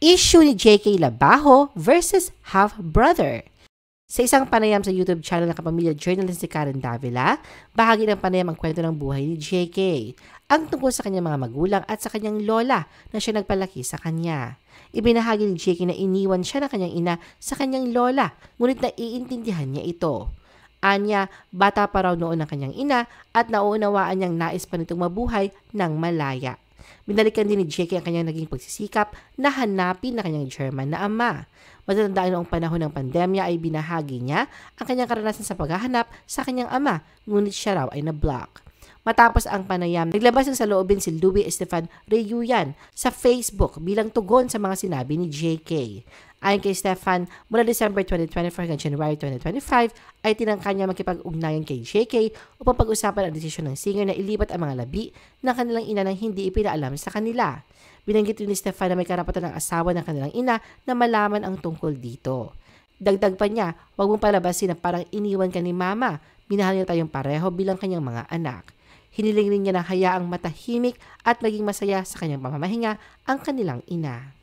Issue ni JK Labajo versus half-brother. Sa isang panayam sa YouTube channel ng kapamilya journalist si Karen Davila, bahagi ng panayam ang kwento ng buhay ni JK, ang tungkol sa kanyang mga magulang at sa kanyang lola na siya nagpalaki sa kanya. Ibinahagi ni JK na iniwan siya ng kanyang ina sa kanyang lola, ngunit naiintindihan niya ito. Anya, bata pa raw noon ng kanyang ina at nauunawaan niyang nais pa nitong mabuhay ng malaya. Binalikan din ni JK ang kanyang naging pagsisikap na hanapin na kanyang German na ama. Matatandaan noong panahon ng pandemya ay binahagi niya ang kanyang karanasan sa paghahanap sa kanyang ama, ngunit siya raw ay na-block. Matapos ang panayam, naglabas ng saloobin si Louie Estefan Reyuyan sa Facebook bilang tugon sa mga sinabi ni JK. Ayon kay Stefan, mula December 2024 hanggang January 2025 ay tinangka niya makipag-ugnayan kay JK upang pag-usapan ang desisyon ng singer na ilipat ang mga labi ng kanilang ina nang hindi ipinaalam sa kanila. Binanggit rin ni Stefan na may karapatan ng asawa ng kanilang ina na malaman ang tungkol dito. Dagdag pa niya, huwag mong palabasin na parang iniwan ka ni mama, minahal niya tayong pareho bilang kanyang mga anak. Hiniling rin niya na hayaang matahimik at maging masaya sa kanyang pamamahinga ang kanilang ina.